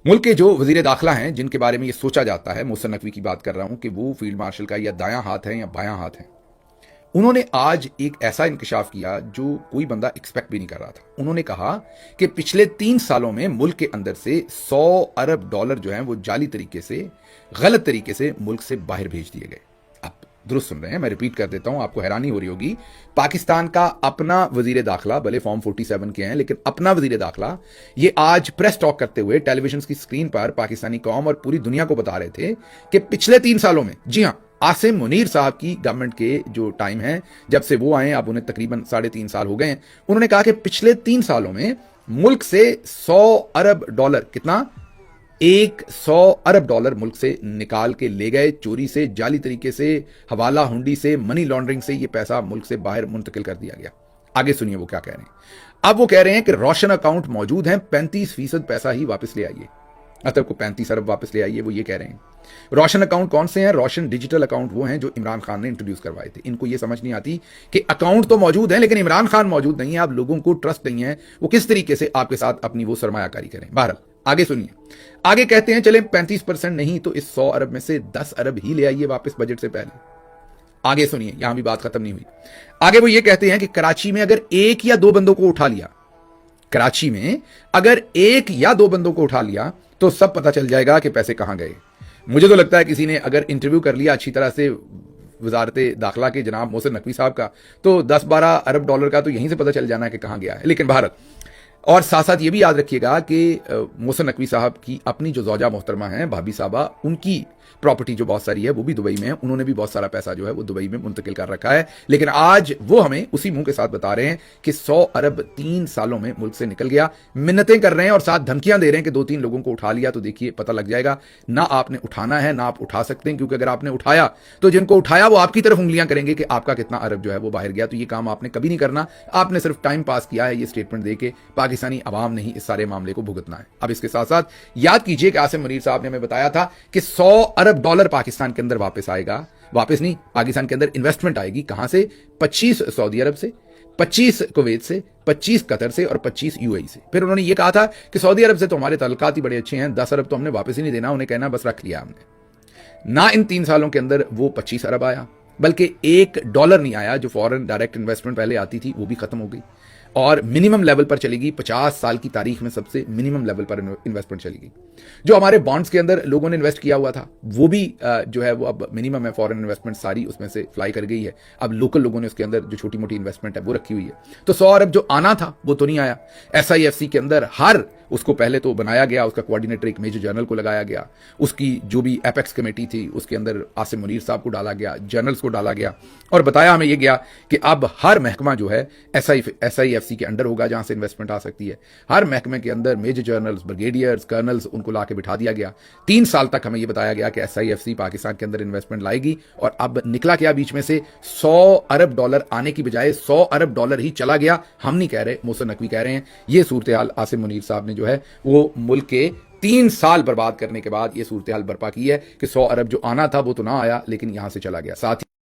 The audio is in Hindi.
मुल्क के जो वजीर दाखिला हैं जिनके बारे में ये सोचा जाता है, मोहसिन नकवी की बात कर रहा हूं कि वो फील्ड मार्शल का या दायां हाथ है या बायां हाथ है, उन्होंने आज एक ऐसा इंकशाफ किया जो कोई बंदा एक्सपेक्ट भी नहीं कर रहा था। उन्होंने कहा कि पिछले 3 सालों में मुल्क के अंदर से 100 अरब डॉलर जो है वो जाली तरीके से, गलत तरीके से मुल्क से बाहर भेज दिए गए। आप दुरुस्त सुन रहे हैं, मैं रिपीट कर देता हूं, आपको हैरानी हो रही होगी। पाकिस्तान का अपना वजीर दाखिला, भले फॉर्म 47 के हैं लेकिन अपना वजीर दाखिला, ये आज प्रेस टॉक करते हुए टेलीविजन की स्क्रीन पर पाकिस्तानी कौम और पूरी दुनिया को बता रहे थे कि पिछले 3 सालों में, जी हां, आसिम मुनीर साहब की गवर्नमेंट के जो टाइम है, जब से वो आए, अब उन्हें तकरीबन 3.5 साल हो गए हैं, उन्होंने कहा कि पिछले 3 सालों में मुल्क से 100 अरब डॉलर, कितना, 100 अरब डॉलर मुल्क से निकाल के ले गए, चोरी से, जाली तरीके से, हवाला हुंडी से, मनी लॉन्ड्रिंग से ये पैसा मुल्क से बाहर मुंतकिल कर दिया गया। आगे सुनिए वो क्या कह रहे हैं। अब वो कह रहे हैं कि रोशन अकाउंट मौजूद हैं, 35% पैसा ही वापस ले आइए, मतलब को 35 अरब वापस ले आइए, वो ये कह रहे हैं। रोशन अकाउंट कौन से हैं? रोशन डिजिटल अकाउंट वो हैं जो इमरान खान ने इंट्रोड्यूस करवाए थे। इनको ये समझ नहीं आती कि अकाउंट तो मौजूद है लेकिन इमरान खान मौजूद नहीं है, आप लोगों को ट्रस्ट नहीं है, वो किस तरीके से आपके साथ अपनी वो सरमायाकारी करें। बहरहाल आगे सुनिए, आगे कहते हैं चले 35% नहीं तो इस 100 अरब में से 10 अरब ही ले आइए वापस बजट से पहले। आगे सुनिए, यहां भी बात खत्म नहीं हुई। आगे वो ये कहते हैं कि कराची में अगर 1 या 2 बंदों को उठा लिया, कराची में अगर 1 या 2 बंदों को उठा लिया तो सब पता चल जाएगा कि पैसे कहां गए। मुझे तो लगता है किसी ने अगर इंटरव्यू कर लिया अच्छी तरह से वजारत दाखिला के जनाब मोहसिन नकवी साहब का, तो 10-12 अरब डॉलर का तो यहीं से पता चल जाना है कि कहां गया है। लेकिन भारत, और साथ साथ ये भी याद रखिएगा कि मोहसिन नकवी साहब की अपनी जो जौजा मोहतरमा है, भाभी साहबा, उनकी प्रॉपर्टी जो बहुत सारी है वो भी दुबई में है, उन्होंने भी बहुत सारा पैसा जो है वो दुबई में मुंतकिल कर रखा है। लेकिन आज वो हमें उसी मुंह के साथ बता रहे हैं कि 100 अरब 3 सालों में मुल्क से निकल गया। मिन्नतें कर रहे हैं और साथ धमकियां दे रहे हैं कि 2-3 लोगों को उठा लिया तो देखिए पता लग जाएगा। ना आपने उठाना है ना आप उठा सकते हैं, क्योंकि अगर आपने उठाया तो जिनको उठाया वो आपकी तरफ उंगलियां करेंगे कि आपका कितना अरब जो है वो बाहर गया। तो ये काम आपने कभी नहीं करना, आपने सिर्फ टाइम पास किया है ये स्टेटमेंट देके। पाकिस्तानी अवाम नहीं इस सारे मामले को भुगतना है। अब इसके साथ साथ याद कीजिए कि आसिम मुनीर साहब ने हमें बताया था कि 100 अरब डॉलर पाकिस्तान के अंदर वापस आएगा, वापस नहीं, पाकिस्तान के अंदर इन्वेस्टमेंट आएगी। कहां से? 25 सऊदी अरब से, 25 कुवैत से, 25 कतर से और 25 यूएई से। फिर उन्होंने ये कहा था कि सऊदी अरब से तो हमारे ताल्लुकात ही बड़े अच्छे हैं, 10 अरब तो हमने वापस ही नहीं देना, उन्हें कहना बस रख लिया हमने। ना इन 3 सालों के अंदर वो 25 अरब आया, बल्कि $1 नहीं आया। जो फॉरेन डायरेक्ट इन्वेस्टमेंट पहले आती थी वो भी खत्म हो गई और मिनिमम लेवल पर चलेगी। 50 साल की तारीख में सबसे मिनिमम लेवल पर इन्वेस्टमेंट चलेगी। जो हमारे बॉन्ड्स के अंदर लोगों ने इन्वेस्ट किया हुआ था वो भी जो है वो अब मिनिमम है, फॉरेन इन्वेस्टमेंट सारी उसमें से फ्लाई कर गई है। अब लोकल लोगों ने उसके अंदर जो छोटी मोटी इन्वेस्टमेंट है वो रखी हुई है। तो 100 अरब जो आना था वो तो नहीं आया। SIFC के अंदर हर उसको पहले तो बनाया गया, उसका कोऑर्डिनेटर एक मेजर जनरल को लगाया गया, उसकी जो भी एपेक्स कमेटी थी उसके अंदर आसिम मुनीर साहब को डाला गया, जनरल्स को डाला गया और बताया हमें ये गया कि अब हर महकमा जो है SIFC के अंडर होगा जहां से इन्वेस्टमेंट आ सकती है। हर महकमे के अंदर मेजर जनरल्स, ब्रिगेडियर्स, कर्नल्स, उनको ला के बिठा दिया गया। 3 साल तक हमें ये बताया गया कि SIFC पाकिस्तान के अंदर इन्वेस्टमेंट लाएगी और अब निकला क्या बीच में से? 100 अरब डॉलर आने की बजाय 100 अरब डॉलर ही चला गया। हम नहीं कह रहे, मोहसिन नकवी कह रहे हैं। ये सूरत हाल आसिम मुनीर साहब ने जो है वो मुल्क के 3 साल बर्बाद करने के बाद ये सूरत हाल बर्पा की है कि 100 अरब जो आना था वो तो ना आया लेकिन यहां से चला गया। साथ ही